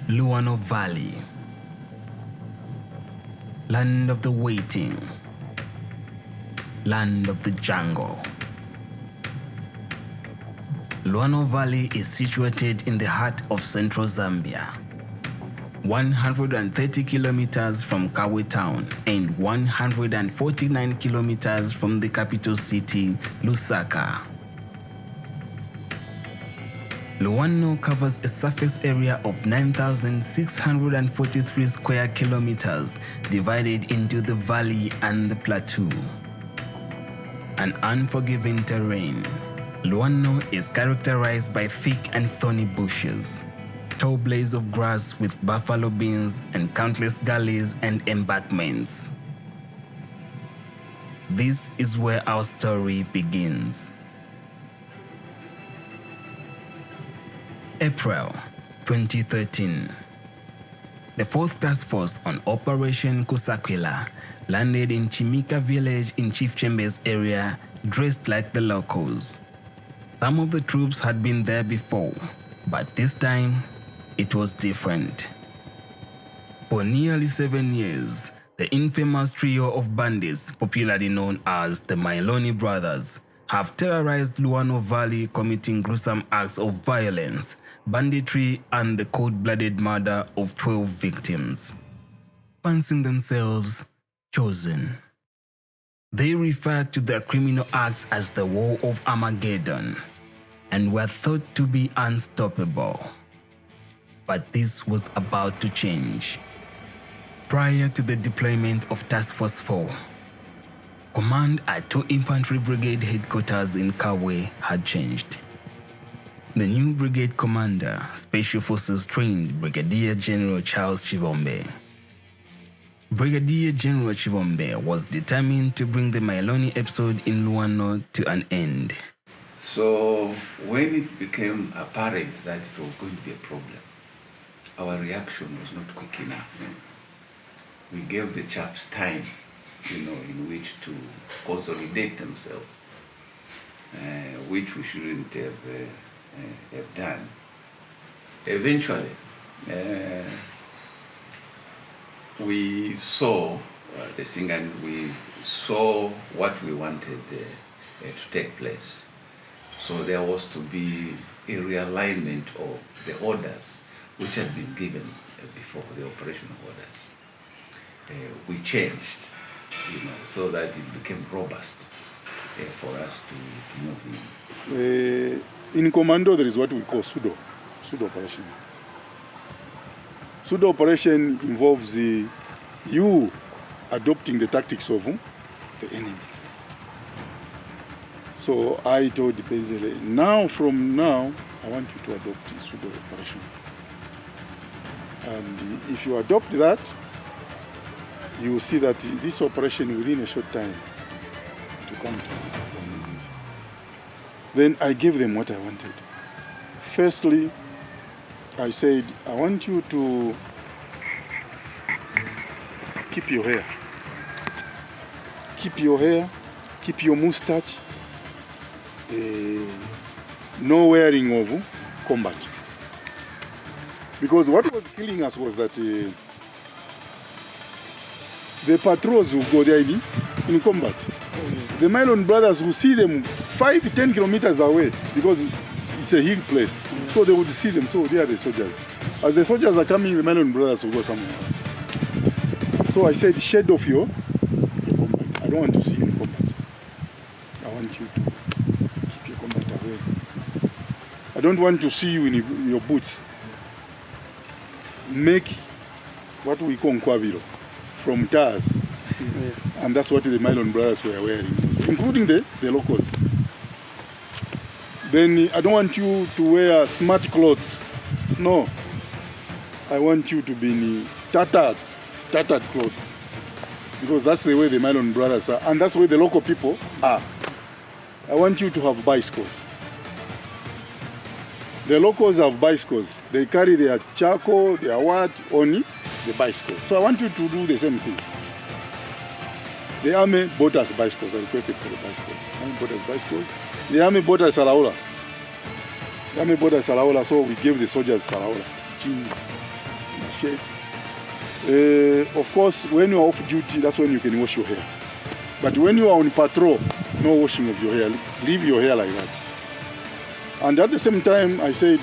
Luano Valley, land of the waiting, land of the jungle. Luano Valley is situated in the heart of central Zambia, 130 kilometers from Kabwe town and 149 kilometers from the capital city, Lusaka. Luano covers a surface area of 9,643 square kilometers divided into the valley and the plateau. An unforgiving terrain, Luano is characterized by thick and thorny bushes, tall blades of grass with buffalo beans and countless gullies and embankments. This is where our story begins. April 2013. The 4th Task Force on Operation Kusakwila landed in Chimika village in Chief Chambers area dressed like the locals. Some of the troops had been there before, but this time it was different. For nearly 7 years, the infamous trio of bandits, popularly known as the Mailoni brothers, have terrorized Luano Valley, committing gruesome acts of violence, banditry, and the cold-blooded murder of 12 victims. Fancying themselves chosen. They referred to their criminal acts as the War of Armageddon and were thought to be unstoppable. But this was about to change. Prior to the deployment of Task Force 4, command at 2 Infantry Brigade headquarters in Kabwe had changed. The new brigade commander, Special Forces trained Brigadier General Charles Chibombe. Brigadier General Chibombe was determined to bring the Mailoni episode in Luano to an end. So when it became apparent that it was going to be a problem, our reaction was not quick enough. We gave the chaps time, in which to consolidate themselves, which we shouldn't have done. Eventually, we saw the thing and we saw what we wanted to take place. So there was to be a realignment of the orders which had been given before, the operational orders. We changed, so that it became robust for us to move in. In commando, there is what we call pseudo operation. Pseudo operation involves you adopting the tactics of the enemy. So I told the president, from now, I want you to adopt the pseudo operation. And if you adopt that, you will see that this operation within a short time to come to an end. Then I gave them what I wanted. Firstly, I said, I want you to keep your hair. Keep your hair, keep your mustache, no wearing of combat. Because what was killing us was that the patrols who go there in combat. The Mailoni brothers will see them 5 to 10 kilometers away because it's a hill place. So they would see them, so they are the soldiers. As the soldiers are coming, the Mailoni brothers will go somewhere else. So I said, shed off your combat. I don't want to see you in combat. I want you to keep your combat away. I don't want to see you in your boots. Make what we call nkwabiro from tires. Yes. And that's what the Mailoni brothers were wearing, including the locals. Then I don't want you to wear smart clothes. No. I want you to be in tattered clothes. Because that's the way the Mailoni brothers are, and that's the way the local people are. I want you to have bicycles. The locals have bicycles. They carry their charcoal, their what, on the bicycles. So I want you to do the same thing. The army bought us bicycles. I requested for the bicycles. The army bought us bicycles. The army bought us Salaola. The army bought us Salaola, so we gave the soldiers Salaola. Jeans, shirts. Of course, when you're off duty, that's when you can wash your hair. But when you are on patrol, no washing of your hair. Leave your hair like that. And at the same time, I said,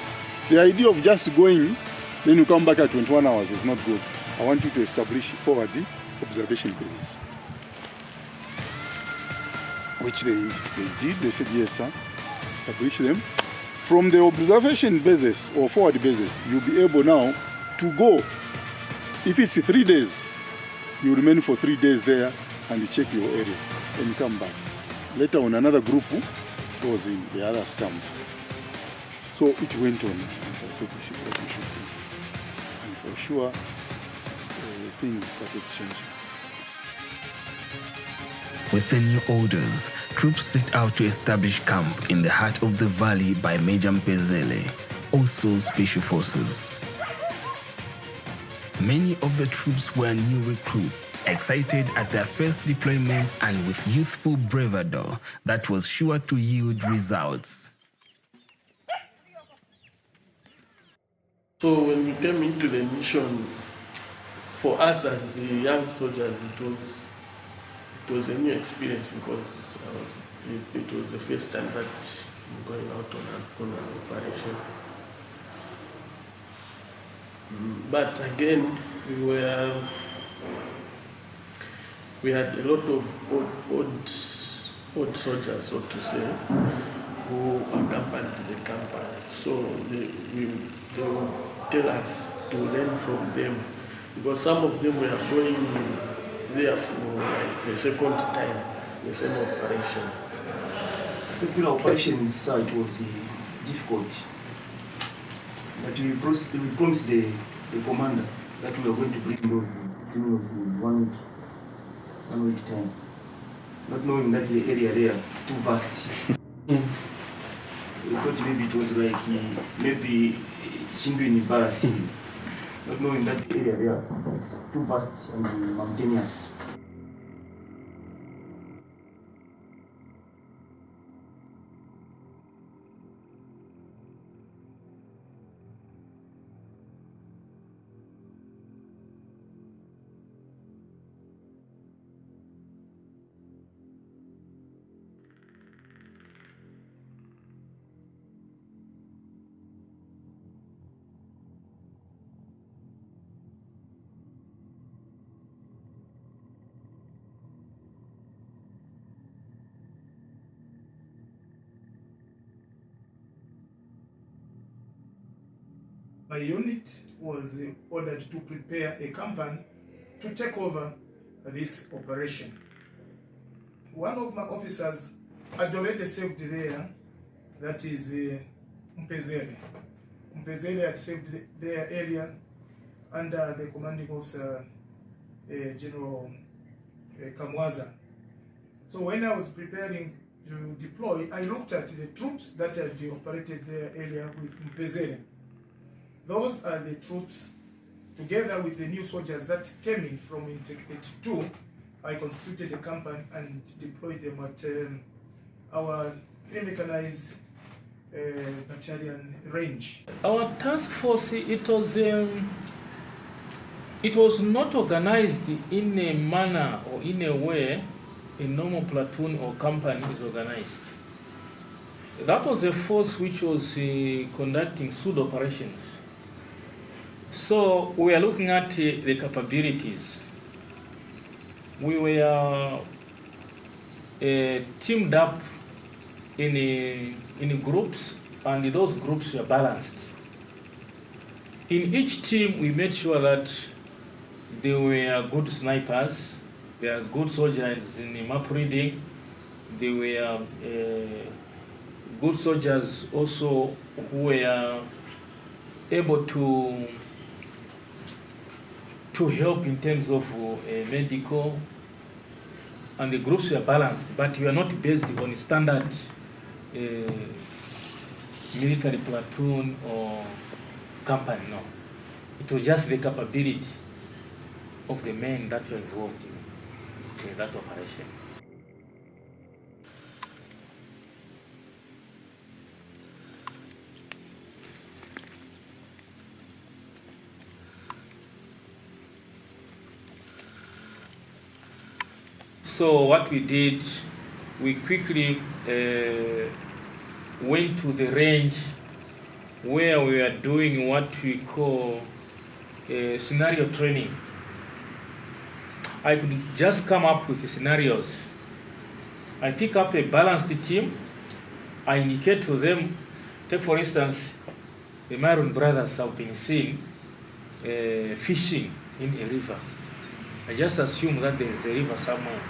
the idea of just going, then you come back at 21 hours is not good. I want you to establish forward observation bases. Which they did. They said, yes, sir. Establish them. From the observation basis or forward basis, you'll be able now to go. If it's 3 days, you remain for 3 days there and you check your area and you come back. Later on, another group goes in, the others come. So it went on. And I said, this is what we should do. And for sure, things started changing. With the new orders, troops set out to establish camp in the heart of the valley by Major Mpezele, also Special Forces. Many of the troops were new recruits, excited at their first deployment and with youthful bravado that was sure to yield results. So when we came into the mission, for us as the young soldiers, it was a new experience because it was the first time that we're going out on an operation. But again, we had a lot of old soldiers, so to say, who accompanied the company. So they would tell us to learn from them, because some of them were going there for like the second time, the same operation. Secular operations, it was difficult. But we promised the commander that we are going to bring those criminals in 1 week time. Not knowing that the area there is too vast. We thought maybe it was like maybe Shindu embarrassing. Not knowing that the area there is too vast and mountainous. My unit was ordered to prepare a company to take over this operation. One of my officers had already served there, that is Mpezele. Mpezele had served their area under the commanding officer, General Kamwaza. So when I was preparing to deploy, I looked at the troops that had operated their area with Mpezele. Those are the troops, together with the new soldiers that came in from Intake 32. I constituted a company and deployed them at our 3 mechanized battalion range. Our task force, it was not organized in a manner or in a way a normal platoon or company is organized. That was a force which was conducting pseudo operations. So we are looking at the capabilities. We were teamed up in groups, and those groups were balanced. In each team, we made sure that they were good snipers, they are good soldiers in map reading, they were good soldiers also who were able to help in terms of medical, and the groups were balanced, but we are not based on standard military platoon or company, no. It was just the capability of the men that were involved in that operation. So what we did, we quickly went to the range where we are doing what we call scenario training. I could just come up with the scenarios. I pick up a balanced team. I indicate to them, take for instance, the Mailoni brothers have been seen fishing in a river. I just assume that there is a river somewhere.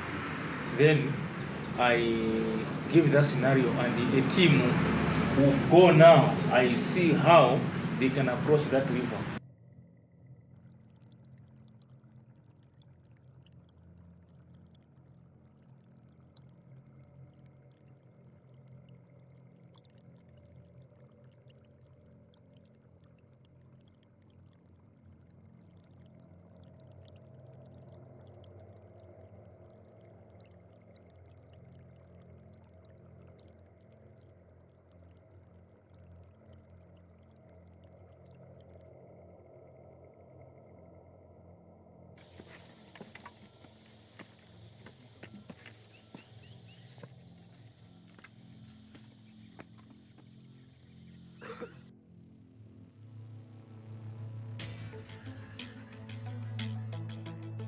Then I give that scenario and a team will go now. I see how they can approach that river.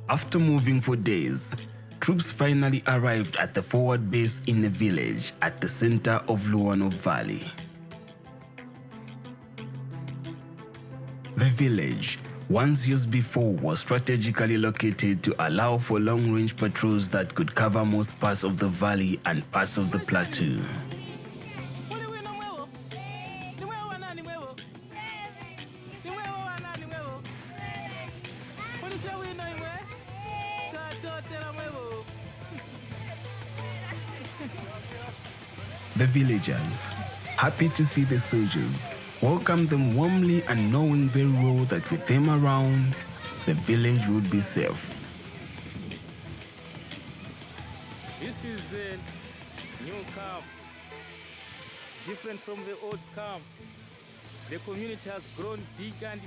After moving for days, troops finally arrived at the forward base in the village at the center of Luano Valley. The village, once used before, was strategically located to allow for long-range patrols that could cover most parts of the valley and parts of the plateau. The villagers, happy to see the soldiers, welcomed them warmly and knowing very well that with them around, the village would be safe. This is the new camp, different from the old camp. The community has grown bigger and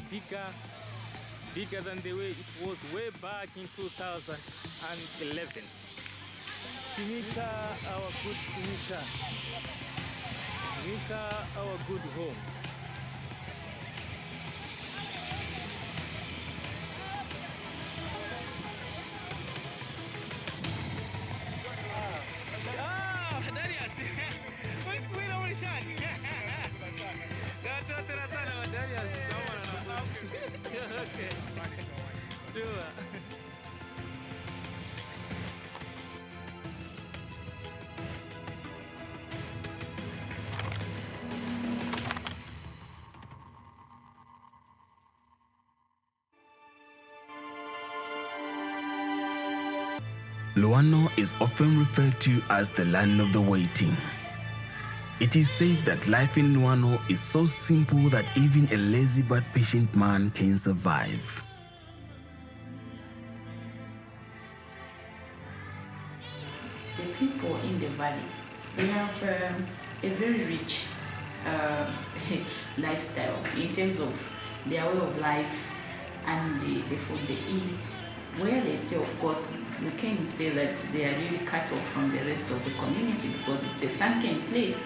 bigger than the way it was way back in 2011. Shimika, our good Shimika. Shimika, our good home. Okay. Sure. Luano is often referred to as the land of the waiting. It is said that life in Luano is so simple that even a lazy but patient man can survive. The people in the valley, they have a very rich lifestyle in terms of their way of life and the food they eat. Where they stay, of course, we can't say that they are really cut off from the rest of the community because it's a sunken place.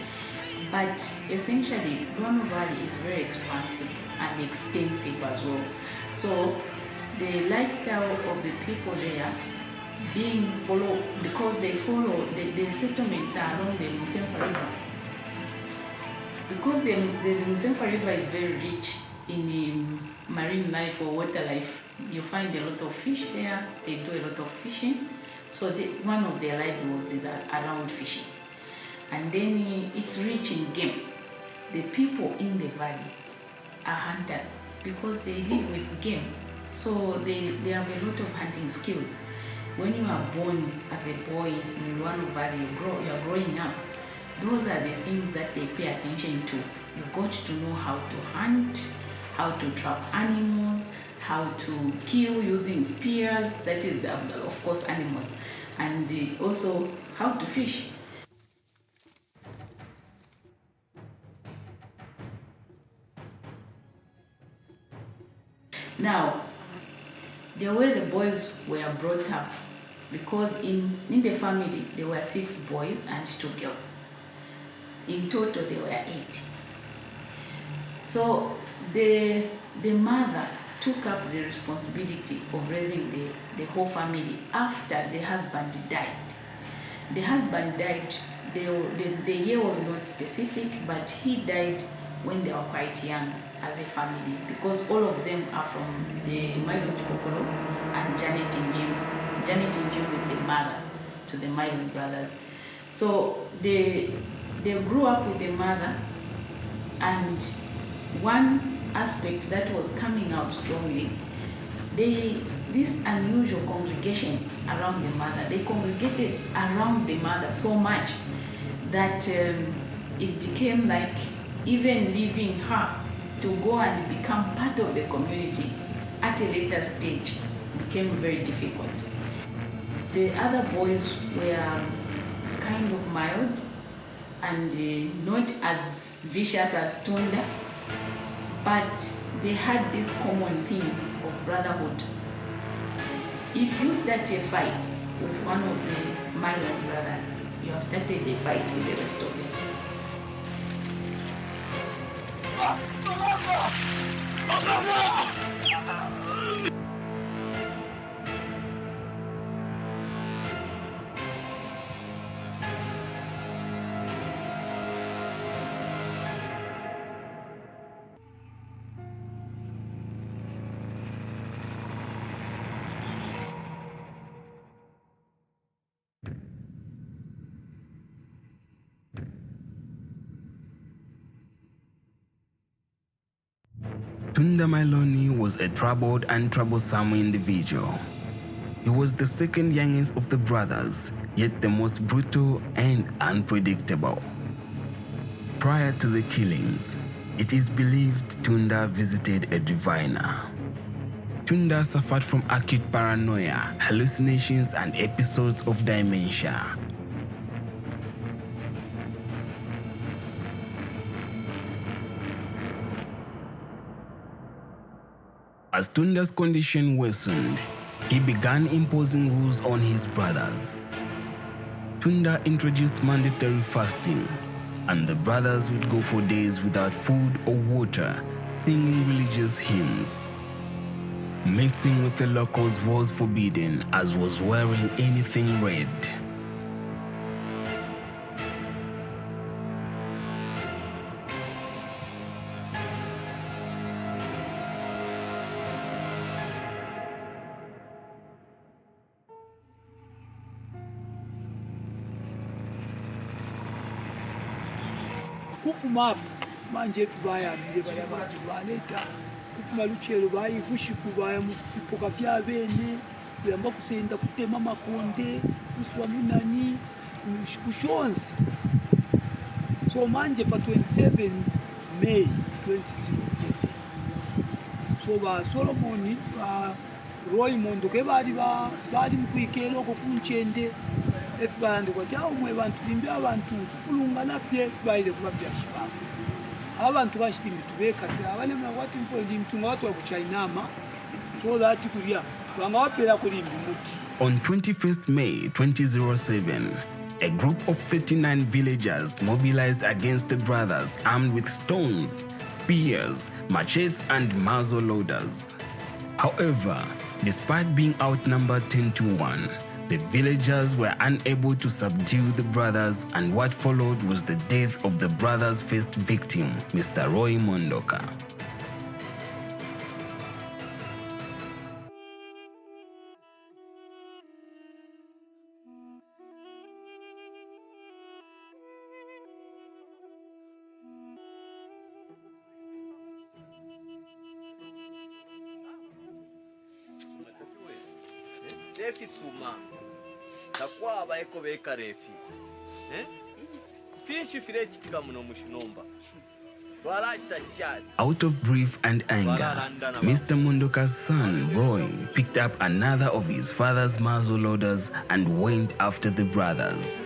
But essentially, Luano Valley is very expansive and extensive as well. So the lifestyle of the people there being followed, because they follow, the settlements are along the Musemfa River. Because the Musemfa River is very rich in marine life or water life, you find a lot of fish there, they do a lot of fishing. So one of their livelihoods is around fishing. And then it's rich in game. The people in the valley are hunters because they live with game. So they have a lot of hunting skills. When you are born as a boy in Luano Valley, you are growing up, those are the things that they pay attention to. You got to know how to hunt, how to trap animals, how to kill using spears, that is of course animals, and also how to fish. Now, the way the boys were brought up because in the family there were 6 boys and 2 girls. In total there were 8. So the mother took up the responsibility of raising the whole family after the husband died. The husband died, the year was not specific, but he died when they were quite young as a family, because all of them are from the Mailoni Kokolo and Janet and Jim. Janet and Jim is the mother to the Mailoni brothers. So they grew up with the mother, and one aspect that was coming out strongly, this unusual congregation around the mother. They congregated around the mother so much that it became like even leaving her to go and become part of the community at a later stage became very difficult. The other boys were kind of mild and not as vicious as Tunda, but they had this common theme of brotherhood. If you start a fight with one of the Mailoni brothers, you have started a fight with the rest of them. Tunda Mailoni was a troubled and troublesome individual. He was the second youngest of the brothers, yet the most brutal and unpredictable. Prior to the killings, it is believed Tunda visited a diviner. Tunda suffered from acute paranoia, hallucinations, and episodes of dementia. As Tunda's condition worsened, he began imposing rules on his brothers. Tunda introduced mandatory fasting, and the brothers would go for days without food or water, singing religious hymns. Mixing with the locals was forbidden, as was wearing anything red. kufuma apo manje efe bayambire bali abantu baleeta kufuma lukyero bayibushiku baya mu bipoka vya bene kuyamba kusenda kutema makonde kuswa munani kushonsi. So manje pa 27 May 2007 so ba Solomoni ba Roy Mondo ke bali mukwikela okwo kunchende efibandi kwati awo mwe bantu limbi abantu tufulunga napye efibaire kuba byashibanga abantu bashitimbi tubekate abalema kwati mpondi mtunga watu wa kuchainama so that kulya banga wapela kulimbi muti. On 21st May 2007, a group of 39 villagers mobilized against the brothers armed with stones, spears, machetes, and muzzle loaders. However, despite being outnumbered 10 to 1, the villagers were unable to subdue the brothers, and what followed was the death of the brothers' first victim, Mr. Roy Mondoka. Refi suma takwaba eko beka refi fishi firechi tika muno mushinomba. Out of grief and anger, Mr. Mondoka's son, Roy, picked up another of his father's muzzle loaders and went after the brothers.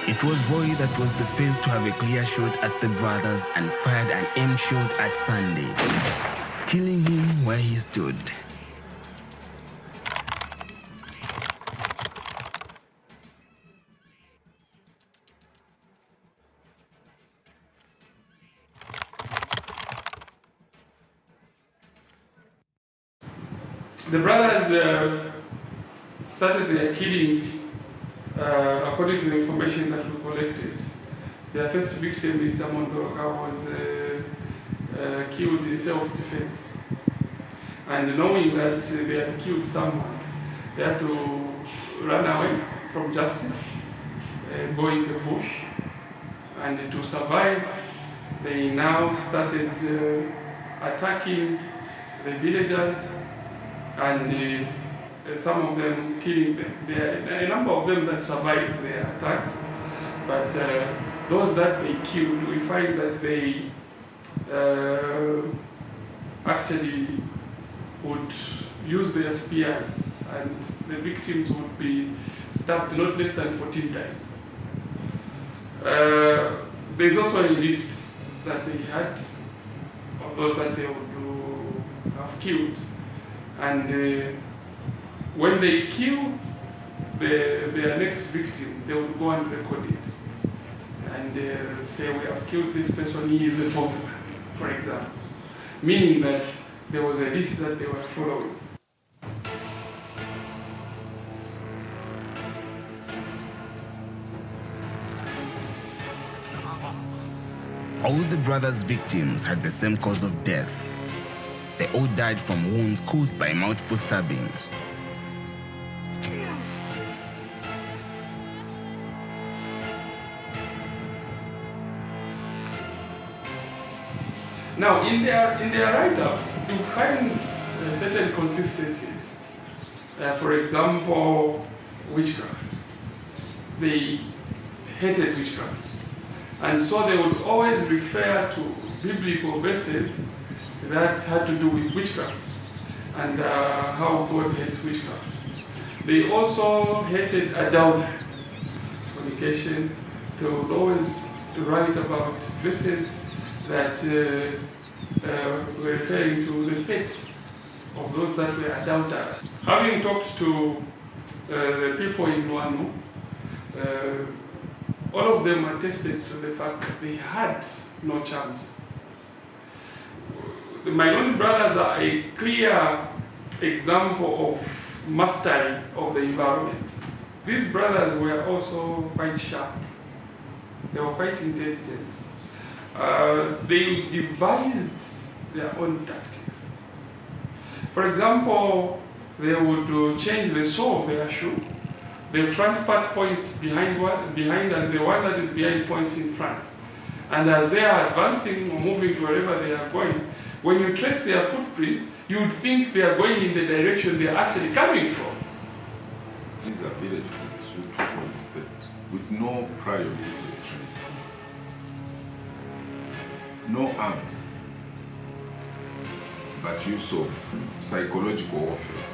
It was Roy that was the first to have a clear shot at the brothers and fired an aim shot at Sunday, killing him where he stood. The brothers started their killings according to the information that we collected. Their first victim, Mr. Mondoroka, was killed in self-defense. And knowing that they had killed someone, they had to run away from justice, go in the bush. And to survive, they now started attacking the villagers and some of them killing them. There are a number of them that survived their attacks, but those that they killed, we find that they actually would use their spears and the victims would be stabbed not less than 14 times. There's also a list that they had of those that they would have killed. And when they kill their next victim, they would go and record it. And say, we have killed this person, he is the fourth one, for example. Meaning that there was a list that they were following. All the brothers' victims had the same cause of death. They all died from wounds caused by multiple stabbing. Now, in their write-ups, you find certain consistencies. For example, witchcraft. They hated witchcraft. And so they would always refer to biblical verses that had to do with witchcraft and how God hates witchcraft. They also hated adultery, fornication. They would always write about verses that were referring to the fates of those that were adulterers. Having talked to the people in Luano, all of them attested to the fact that they had no chance. The Mailoni brothers are a clear example of mastery of the environment. These brothers were also quite sharp. They were quite intelligent. They devised their own tactics. For example, they would change the sole of their shoe. The front part points behind and the one that is behind points in front. And as they are advancing or moving to wherever they are going, when you trace their footprints, you would think they are going in the direction they are actually coming from. This is a village with state with no prior military training, no arms, but use of psychological warfare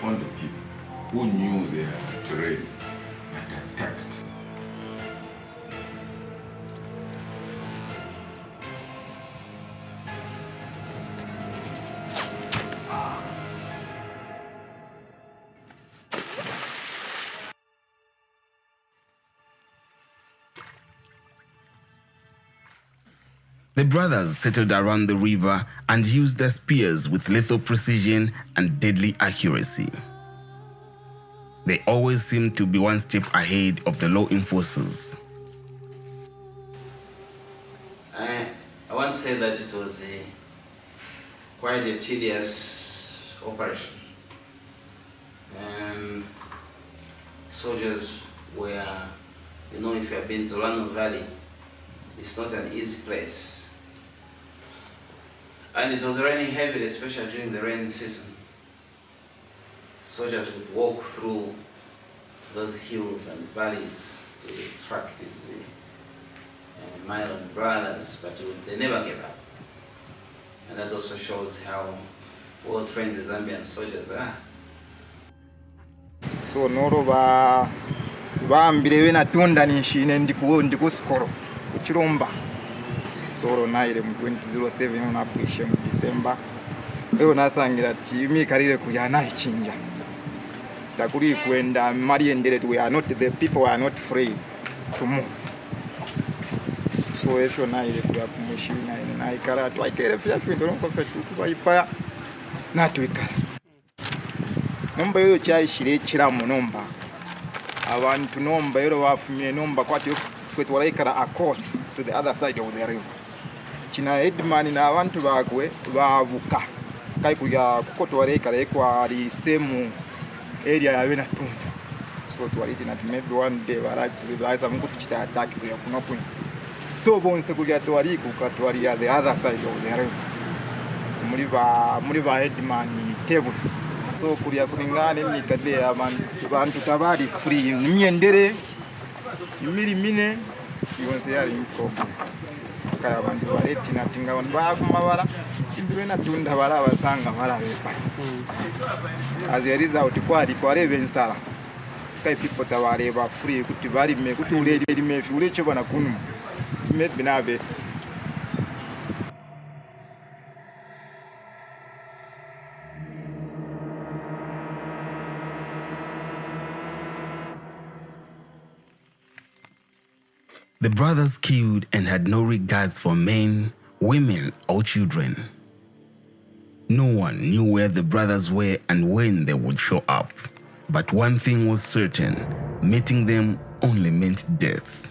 on the people who knew their terrain but attacked. The brothers settled around the river and used their spears with lethal precision and deadly accuracy. They always seemed to be one step ahead of the law enforcers. I want to say that it was quite a tedious operation. And soldiers were, if you have been to Lano Valley, it's not an easy place. And it was raining heavily, especially during the rainy season. Soldiers would walk through those hills and valleys to track these Mailoni brothers, but they never gave up. And that also shows how well trained the Zambian soldiers are. So Noroba bambire natunda nishine ndiku skoro kuchiromba soro naire mu 2007 unapwishe mu December leo nasangira timi karire kujana ichinja takuri kwenda mari endere we are not the people are not free to move so esho naire kwa kumushina na ikara twakere fya fyo ndonko fetu kubaipa na twikara nomba yo cyashire kiramu nomba abantu nomba yero bafumye nomba kwati fwe twaraikara across to the other side of the river china headman na abantu bagwe babuka kai kuya kuko twaraikara kwa ali same area ya wena tunda so twariti na maybe one day baraza mungu tuchita attack kuya kuno point so bonse kuya twari kukatwari ya the other side of the river muri ba headman table so kulia kulingane nikade abantu tabari free nimyendere imiri mine yonse yari mko kaya abantu bareti natinga abantu bakumabara imbiwe natunda barabasanga barabepa as a result kwari bensala kai people tabare ba free kuti bari me kuti uleli me ule cyo bana kunu me binabes. The brothers killed and had no regards for men, women, or children. No one knew where the brothers were and when they would show up. But one thing was certain, meeting them only meant death.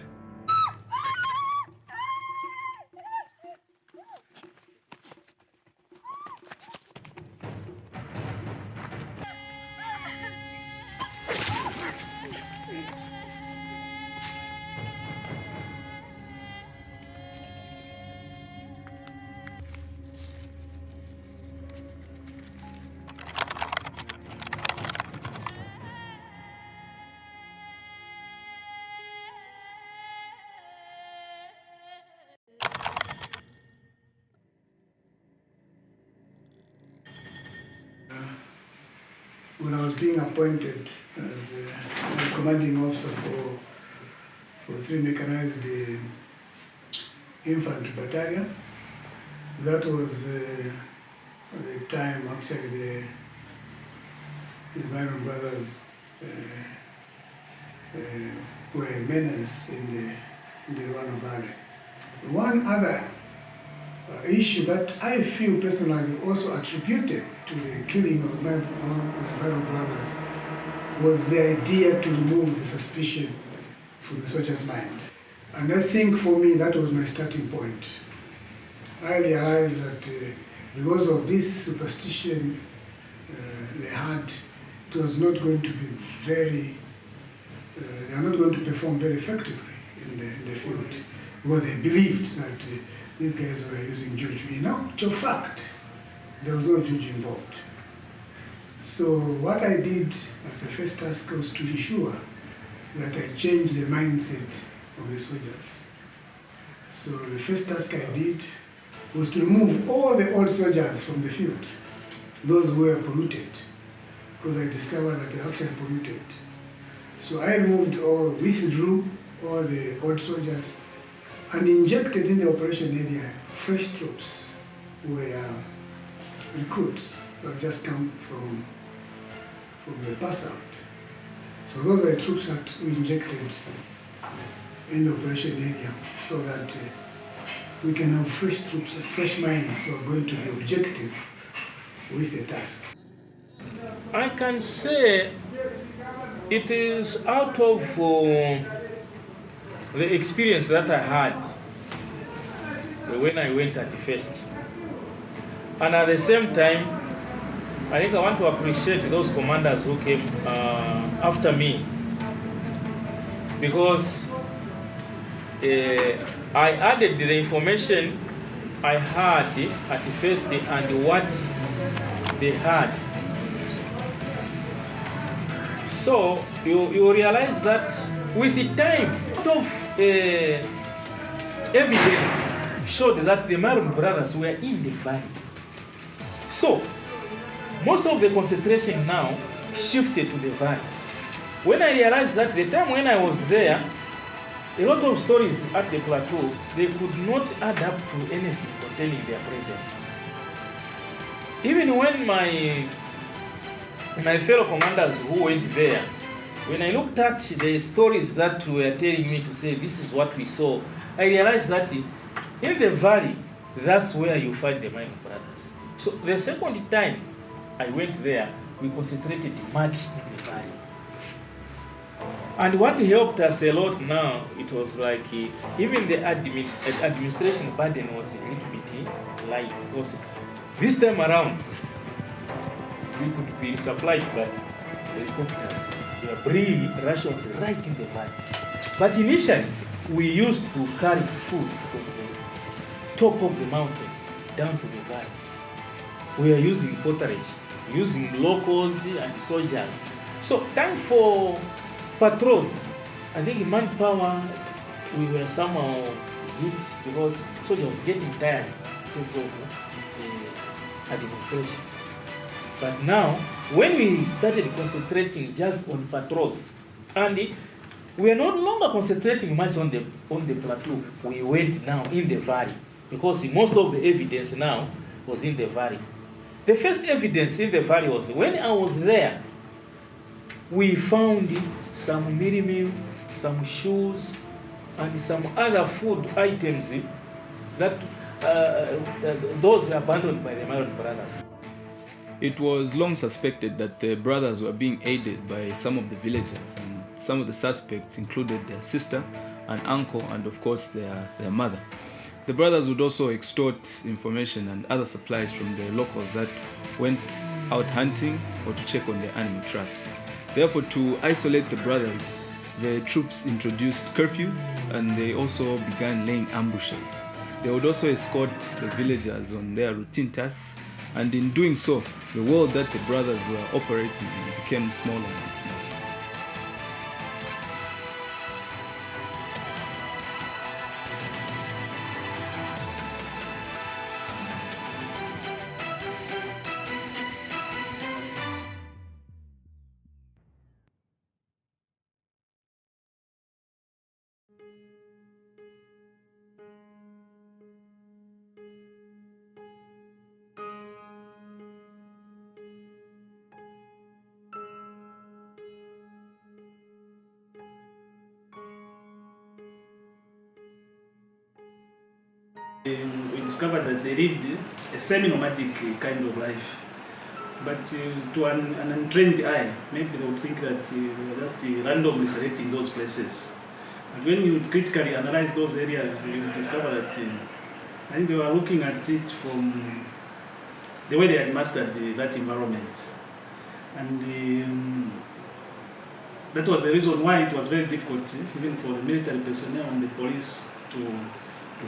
When I was being appointed as a commanding officer for 3 mechanized infantry battalion, that was the time actually the Mailoni brothers were a menace in the Rwanda Valley. One other issue that I feel personally also attributed to the killing of my brothers was the idea to remove the suspicion from the soldier's mind. And I think for me that was my starting point. I realized that because of this superstition they had, it was not going to be they are not going to perform very effectively in the field, because they believed that these guys were using juju. In actual fact, there was no juju involved. So what I did as the first task was to ensure that I changed the mindset of the soldiers. So the first task I did was to remove all the old soldiers from the field, those who were polluted, because I discovered that they actually polluted. So I withdrew all the old soldiers and injected in the operation area fresh troops who were recruits who had just come from the pass out. So those are the troops that we injected in the operation area so that we can have fresh troops, fresh minds who are going to be objective with the task. I can say it is out of the experience that I had when I went at the first. And at the same time, I think I want to appreciate those commanders who came after me, because I added the information I had at the first and what they had. So you realize that with the time, a lot of evidence showed that the Mailoni brothers were in the valley. So most of the concentration now shifted to the valley. When I realized that the time when I was there, a lot of stories at the plateau, they could not add up to anything concerning their presence. Even when my fellow commanders who went there, when I looked at the stories that were telling me to say this is what we saw, I realized that in the valley, that's where you find the Mailoni brothers. So the second time I went there, we concentrated much in the valley. And what helped us a lot now, it was like even the administration burden was a little bit light, because this time around, we could be supplied by helicopters. They are bringing rations right in the valley. But initially, we used to carry food from the top of the mountain down to the valley. We are using potterage, using locals and soldiers. So time for patrols, I think manpower, we were somehow hit because soldiers was getting tired in terms of administration. But now, when we started concentrating just on patrols, and we are no longer concentrating much on the plateau, we went now in the valley, because most of the evidence now was in the valley. The first evidence in the valley was when I was there, we found some meal, some shoes, and some other food items that those were abandoned by the Mailoni brothers. It was long suspected that the brothers were being aided by some of the villagers, and some of the suspects included their sister, an uncle, and of course their mother. The brothers would also extort information and other supplies from the locals that went out hunting or to check on their animal traps. Therefore, to isolate the brothers, the troops introduced curfews, and they also began laying ambushes. They would also escort the villagers on their routine tasks, and in doing so, the world that the brothers were operating in became smaller and smaller. We discovered that they lived a semi-nomadic kind of life. But to an untrained eye, maybe they would think that we were just randomly selecting those places. But when you critically analyze those areas, you discover that I think they were looking at it from the way they had mastered that environment. And that was the reason why it was very difficult, even for the military personnel and the police to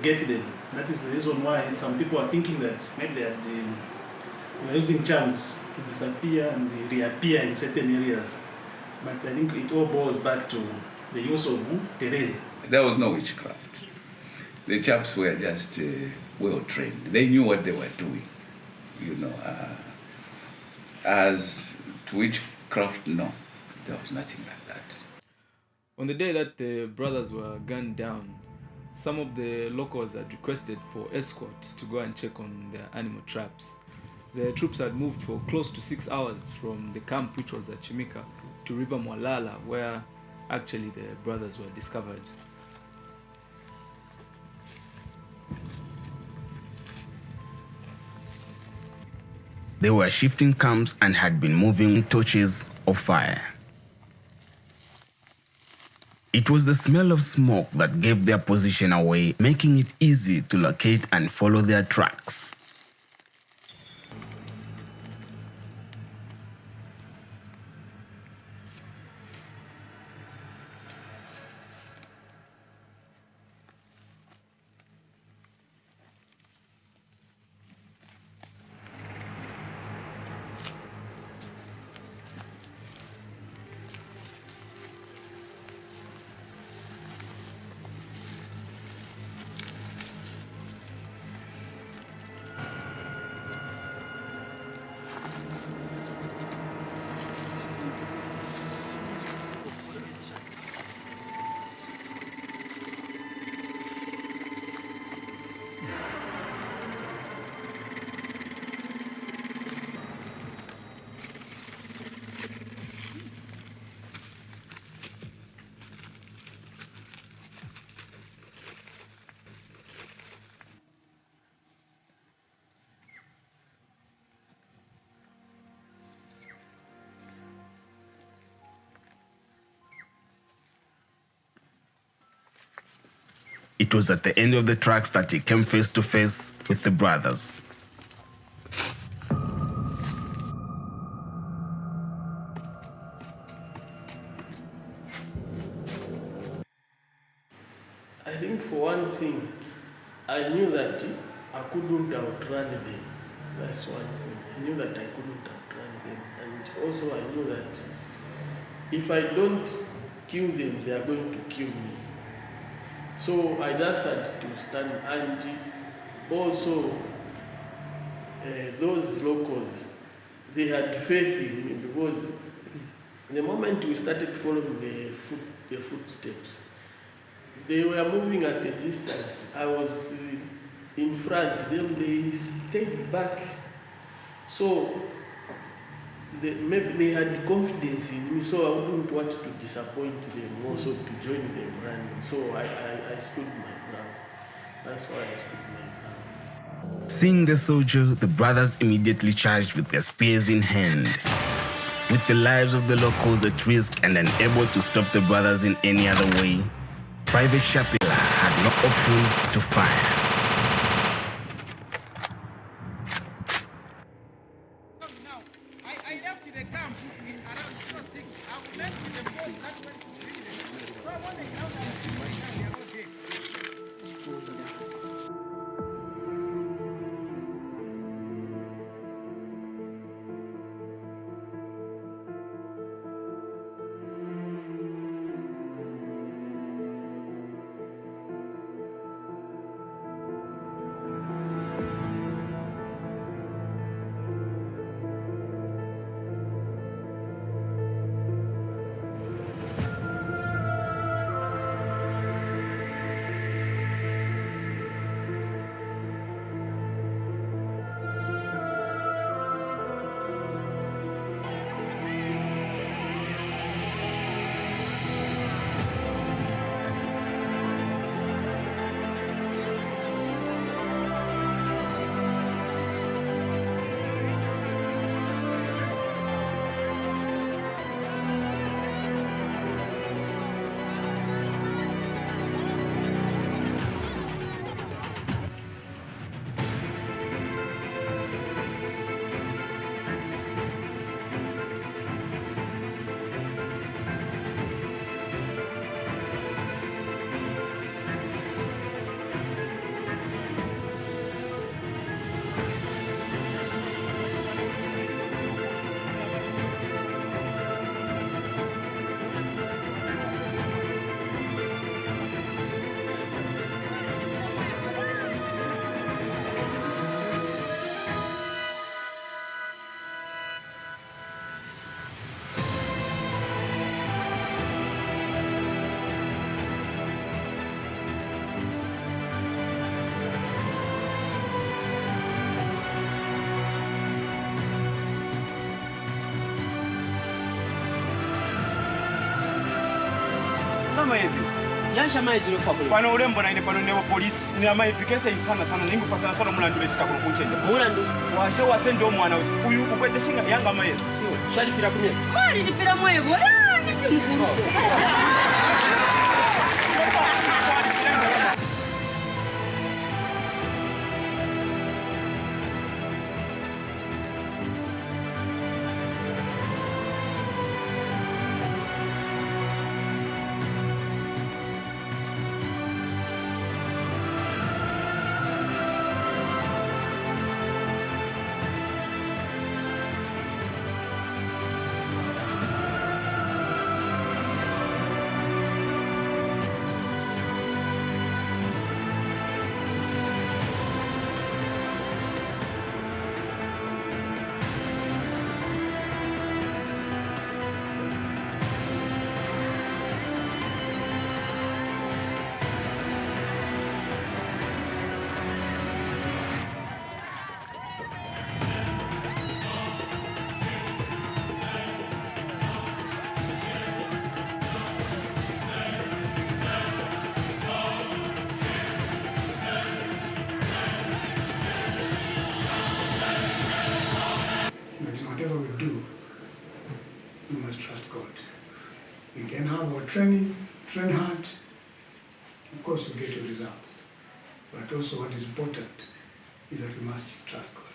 get them. That is the reason why some people are thinking that maybe they were using charms to disappear and reappear in certain areas. But I think it all boils back to the use of terrain. There was no witchcraft. The chaps were just well trained. They knew what they were doing. You know, as to witchcraft, no, there was nothing like that. On the day that the brothers were gunned down, some of the locals had requested for escort to go and check on their animal traps. The troops had moved for close to 6 hours from the camp, which was at Chimika, to River Mwalala, where actually the brothers were discovered. They were shifting camps and had been moving torches of fire. It was the smell of smoke that gave their position away, making it easy to locate and follow their tracks. It was at the end of the tracks that he came face to face with the brothers. I think for one thing, I knew that I couldn't outrun them. That's one thing. I knew that I couldn't outrun them. And also I knew that if I don't kill them, they are going to kill me. So I just had to stand. And also, those locals, they had faith in me, because the moment we started following the footsteps, they were moving at a distance. I was in front, then they stayed back. So maybe they had confidence in me, so I wouldn't want to disappoint them, also to join them running. So I stood my ground. That's why I stood my ground. Seeing the soldier, the brothers immediately charged with their spears in hand. With the lives of the locals at risk and unable to stop the brothers in any other way, Private Shapila had no option to fire. Yansha maiziro kwa kule. Pano urembo na ine pano newo polisi. Ni amaifikesa sana sana ningu fasana sana mulandu lechita kuno kunchende. Mulandu. Washe wasende omwana wose. Uyu ukwete shinga yanga maezi. Shali pira kunye. Mali ni pira mwebo. We can have our training, train hard, of course you get your results. But also what is important is that we must trust God.